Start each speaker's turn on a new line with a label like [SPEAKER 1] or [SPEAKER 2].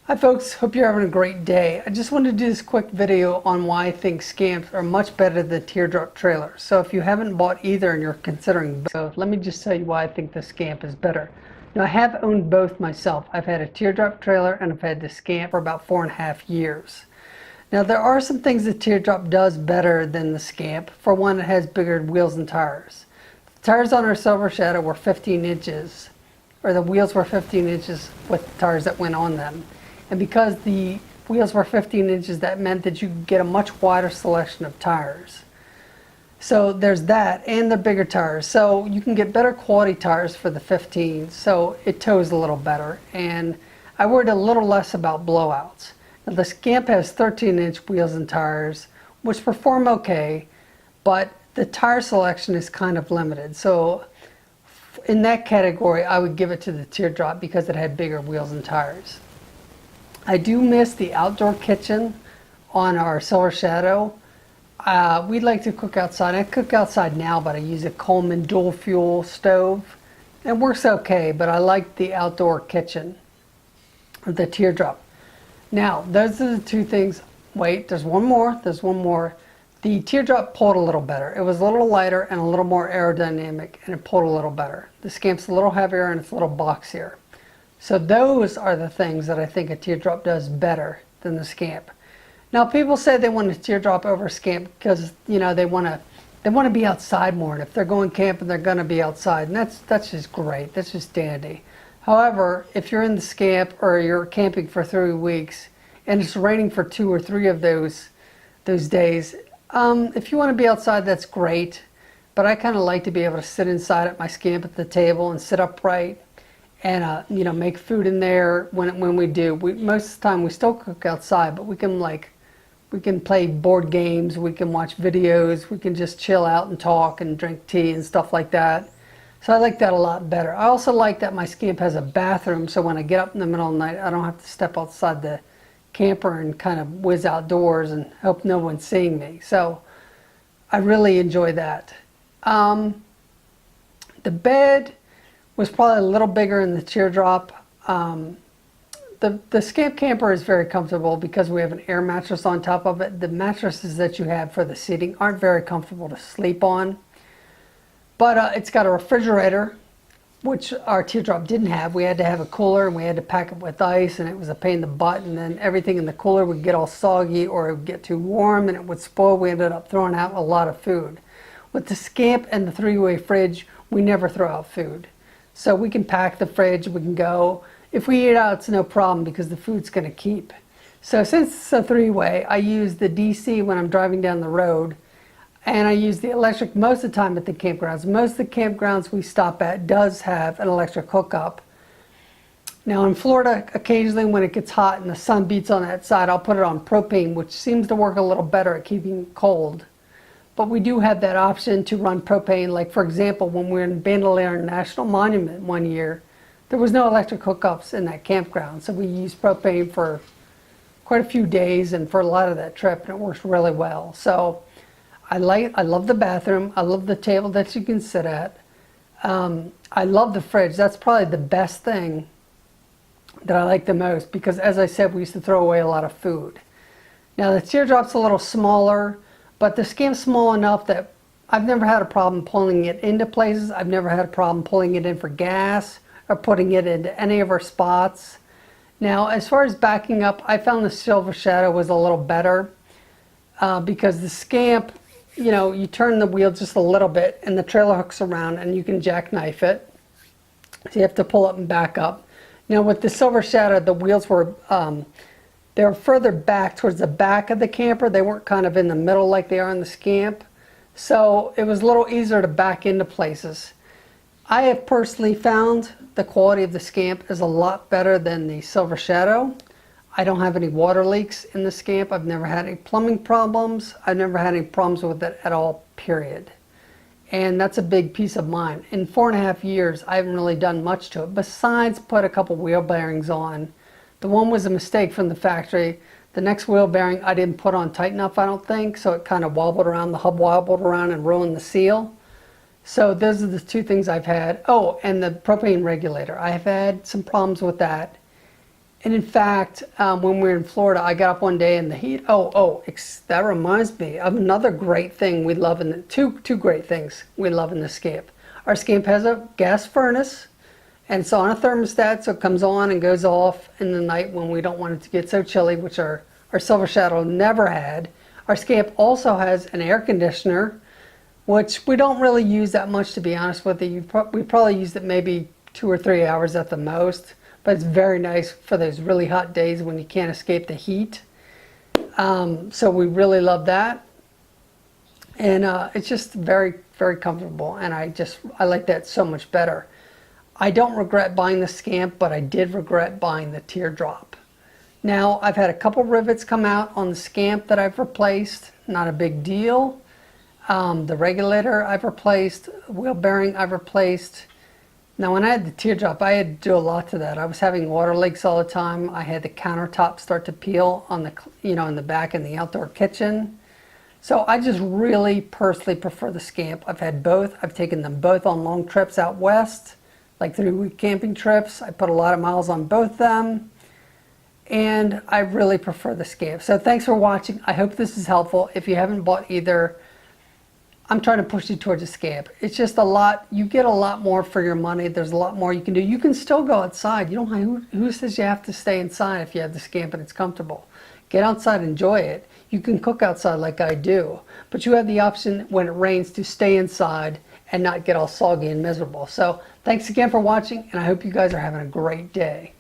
[SPEAKER 1] Hi folks, hope you're having a great day. I just wanted to do this quick video on why I think Scamps are much better than teardrop trailers. So if you haven't bought either and you're considering both, let me just tell you why I think the Scamp is better. Now I have owned both myself. I've had a teardrop trailer and I've had the Scamp for about 4.5 years. Now there are some things the teardrop does better than the Scamp. For one, it has bigger wheels and tires. The tires on our Silver Shadow were 15 inches, or the wheels were 15 inches with the tires that went on them. And because the wheels were 15 inches, that meant that you could get a much wider selection of tires. So there's that, and the bigger tires. So you can get better quality tires for the 15, so it tows a little better. And I worried a little less about blowouts. Now the Scamp has 13-inch wheels and tires, which perform okay, but the tire selection is kind of limited. So in that category, I would give it to the teardrop because it had bigger wheels and tires. I do miss the outdoor kitchen on our Silver Shadow. We'd like to cook outside. I cook outside now, but I use a Coleman dual fuel stove. It works okay, but I like the outdoor kitchen, the teardrop. Now, those are the two things. Wait, there's one more. The teardrop pulled a little better. It was a little lighter and a little more aerodynamic, and it pulled a little better. The Scamp's a little heavier and it's a little boxier. So those are the things that I think a teardrop does better than the Scamp. Now people say they want a teardrop over a Scamp because they want to be outside more, and if they're going camping they're going to be outside, and that's just great. That's just dandy. However, if you're in the Scamp or you're camping for 3 weeks and it's raining for 2 or 3 of those days, if you want to be outside, that's great. But I kind of like to be able to sit inside at my Scamp at the table and sit upright and make food in there when we do. Most of the time we still cook outside, but we can play board games, we can watch videos, we can just chill out and talk and drink tea and stuff like that. So I like that a lot better. I also like that my Scamp has a bathroom, so when I get up in the middle of the night, I don't have to step outside the camper and kind of whiz outdoors and hope no one's seeing me. So I really enjoy that. The bed was probably a little bigger in the teardrop. The Scamp camper is very comfortable because we have an air mattress on top of it. The mattresses that you have for the seating aren't very comfortable to sleep on. But it's got a refrigerator, which our teardrop didn't have. We had to have a cooler and we had to pack it with ice, and it was a pain in the butt, and then everything in the cooler would get all soggy or it would get too warm and it would spoil. We ended up throwing out a lot of food. With the Scamp and the 3-way fridge, we never throw out food. So we can pack the fridge, we can go. If we eat out, it's no problem because the food's going to keep. So since it's a 3-way, I use the DC when I'm driving down the road, and I use the electric most of the time at the campgrounds. Most of the campgrounds we stop at does have an electric hookup. Now in Florida, occasionally when it gets hot and the sun beats on that side, I'll put it on propane, which seems to work a little better at keeping it cold. But we do have that option to run propane. Like for example, when we were in Bandelier National Monument one year, there was no electric hookups in that campground. So we used propane for quite a few days and for a lot of that trip, and it works really well. So I love the bathroom. I love the table that you can sit at. I love the fridge. That's probably the best thing that I like the most because, as I said, we used to throw away a lot of food. Now the teardrop's a little smaller, but the Scamp's small enough that I've never had a problem pulling it into places. I've never had a problem pulling it in for gas or putting it into any of our spots. Now, as far as backing up, I found the Silver Shadow was a little better because the Scamp, you turn the wheel just a little bit and the trailer hooks around and you can jackknife it. So you have to pull up and back up. Now with the Silver Shadow, the wheels were they were further back towards the back of the camper. They weren't kind of in the middle like they are in the Scamp. So it was a little easier to back into places. I have personally found the quality of the Scamp is a lot better than the Silver Shadow. I don't have any water leaks in the Scamp. I've never had any plumbing problems. I've never had any problems with it at all, period. And that's a big piece of mind. In 4.5 years, I haven't really done much to it besides put a couple wheel bearings on. The one was a mistake from the factory. The next wheel bearing I didn't put on tight enough, I don't think, so it kind of wobbled around, the hub wobbled around and ruined the seal. So those are the two things I've had. Oh, and the propane regulator. I've had some problems with that. And in fact, when we were in Florida, I got up one day in the heat. That reminds me of another great thing we love in the two great things we love in the Scamp. Our Scamp has a gas furnace, and it's on a thermostat, so it comes on and goes off in the night when we don't want it to get so chilly, which our Silver Shadow never had. Our Scamp also has an air conditioner, which we don't really use that much, to be honest with you. We probably used it maybe 2 or 3 hours at the most. But it's very nice for those really hot days when you can't escape the heat. So we really love that. And it's just very, very comfortable. And I like that so much better. I don't regret buying the Scamp, but I did regret buying the teardrop. Now, I've had a couple rivets come out on the Scamp that I've replaced. Not a big deal. The regulator I've replaced. Wheel bearing I've replaced. Now, when I had the teardrop, I had to do a lot to that. I was having water leaks all the time. I had the countertop start to peel on the, in the back in the outdoor kitchen. So I just really personally prefer the Scamp. I've had both. I've taken them both on long trips out west, like 3-week camping trips. I put a lot of miles on both of them, and I really prefer the Scamp. So thanks for watching. I hope this is helpful. If you haven't bought either, I'm trying to push you towards a Scamp. It's just a lot, you get a lot more for your money. There's a lot more you can do. You can still go outside. You don't, who says you have to stay inside if you have the Scamp and it's comfortable? Get outside, enjoy it. You can cook outside like I do, but you have the option when it rains to stay inside and not get all soggy and miserable. So thanks again for watching, and I hope you guys are having a great day.